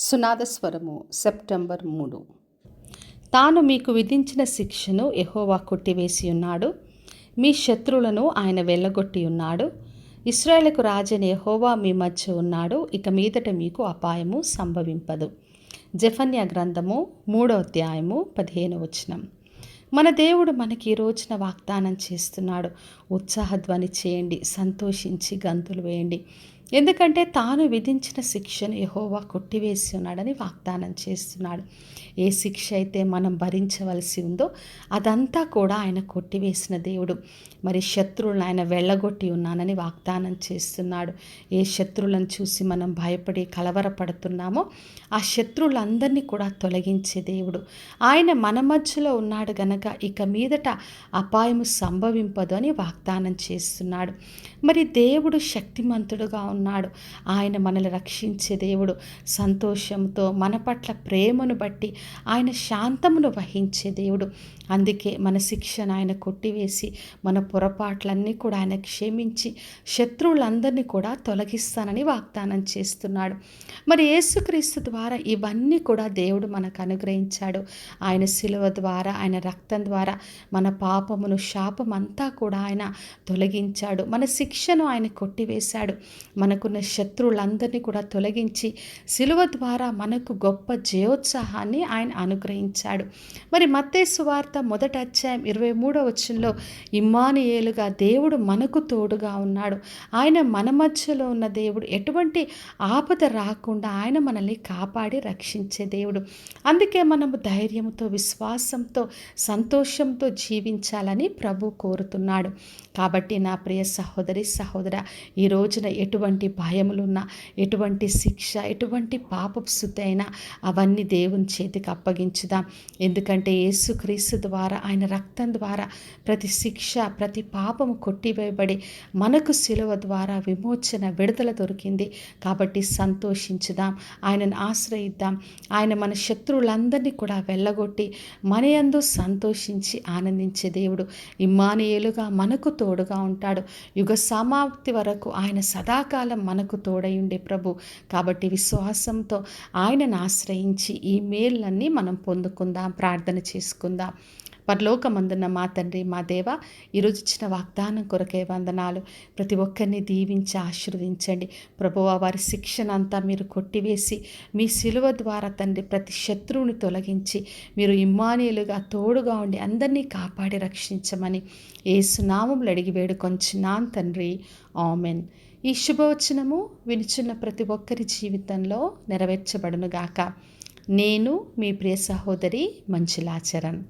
సునాదస్వరము September 3. తాను మీకు విధించిన శిక్షను యెహోవా కొట్టివేసి ఉన్నాడు. మీ శత్రువులను ఆయన వెళ్ళగొట్టి ఉన్నాడు. ఇశ్రాయేలుకు రాజైన యెహోవా మీ మధ్య ఉన్నాడు. ఇక మీదట మీకు అపాయము సంభవింపదు. జెఫన్యా గ్రంథము 3వ అధ్యాయము 15వ వచనం. మన దేవుడు మనకి ఈ రోజున వాగ్దానం చేస్తున్నాడు. ఉత్సాహధ్వని చేయండి, సంతోషించి గంతులు వేయండి. ఎందుకంటే తాను విధించిన శిక్షను యెహోవా కొట్టివేసి ఉన్నాడని వాగ్దానం చేస్తున్నాడు. ఏ శిక్ష అయితే మనం భరించవలసి ఉందో అదంతా కూడా ఆయన కొట్టివేసిన దేవుడు. మరి శత్రువులను ఆయన వెళ్ళగొట్టి ఉన్నానని వాగ్దానం చేస్తున్నాడు. ఏ శత్రువులను చూసి మనం భయపడి కలవరపడుతున్నామో ఆ శత్రువులందరినీ కూడా తొలగించే దేవుడు. ఆయన మన మధ్యలో ఉన్నాడు గనక ఇక మీదట అపాయము సంభవింపదు అని వాగ్దానం చేస్తున్నాడు. మరి దేవుడు శక్తిమంతుడుగా ఉన్నాడు. ఆయన మనల్ని రక్షించే దేవుడు. సంతోషంతో మన పట్ల ప్రేమను బట్టి ఆయన శాంతమును వహించే దేవుడు. అందుకే మన శిక్షను ఆయన కొట్టివేసి మన పొరపాట్లన్నీ కూడా ఆయన క్షమించి శత్రువులందరినీ కూడా తొలగిస్తానని వాగ్దానం చేస్తున్నాడు. మరి యేసుక్రీస్తు ద్వారా ఇవన్నీ కూడా దేవుడు మనకు అనుగ్రహించాడు. ఆయన శిలువ ద్వారా, ఆయన రక్తం ద్వారా మన పాపమును, శాపమంతా కూడా ఆయన తొలగించాడు. మన శిక్షను ఆయన కొట్టివేశాడు. మనకున్న శత్రువులందరినీ కూడా తొలగించి శిలువ ద్వారా మనకు గొప్ప జయోత్సాహాన్ని ఆయన అనుగ్రహించాడు. మరి మత్తయి సువార్త 1వ అధ్యాయం 23వ వచనంలో ఇమ్మానుయేలుగా దేవుడు మనకు తోడుగా ఉన్నాడు. ఆయన మన మధ్యలో ఉన్న దేవుడు. ఎటువంటి ఆపద రాకుండా ఆయన మనల్ని కాపాడి రక్షించే దేవుడు. అందుకే మనము ధైర్యంతో, విశ్వాసంతో, సంతోషంతో జీవించాలని ప్రభు కోరుతున్నాడు. కాబట్టి నా ప్రియ సహోదరి, సహోదరా, ఈ రోజున ఎటువంటి భయములున్నా, ఎటువంటి శిక్ష, ఎటువంటి పాపపు స్థితి అయినా అవన్నీ దేవుని చేతికి అప్పగించుదాం. ఎందుకంటే యేసుక్రీస్తు ద్వారా, ఆయన రక్తం ద్వారా ప్రతి శిక్ష, ప్రతి పాపము కొట్టివేయబడి మనకు శిలువ ద్వారా విమోచన, విడుదల దొరికింది. కాబట్టి సంతోషించుదాం, ఆయనను ఆశ్రయిద్దాం. ఆయన మన శత్రువులందరినీ కూడా వెళ్ళగొట్టి మన యందు సంతోషించి ఆనందించే దేవుడు. ఇమ్మానుయేలుగా మనకు తోడుగా ఉంటాడు. యుగ సమాప్తి వరకు ఆయన సదాకాలం మనకు తోడై ఉండే ప్రభు. కాబట్టి విశ్వాసంతో ఆయనను ఆశ్రయించి ఈ మేళ్ళన్నీ మనం పొందుకుందాం, ప్రార్థన చేసుకుందాం. పరలోకమందున్న మా తండ్రి, మా దేవ, ఈరోజు ఇచ్చిన వాగ్దానం కొరకే వందనాలు. ప్రతి ఒక్కరిని దీవించి ఆశీర్వదించండి ప్రభువా. వారి శిక్షణ అంతా మీరు కొట్టివేసి మీ శిలువ ద్వారా తండ్రి ప్రతి శత్రువుని తొలగించి మీరు ఇమ్మానుయేలుగా తోడుగా ఉండి అందరినీ కాపాడి రక్షించమని యేసు నామములో అడిగి వేడుకొంచున్నాను తండ్రి. ఆమెన్. ఈ శుభవచనము వినుచున్న ప్రతి ఒక్కరి జీవితంలో నెరవేర్చబడునుగాక. నేను మీ ప్రియ సహోదరి మంజులా చరణ్.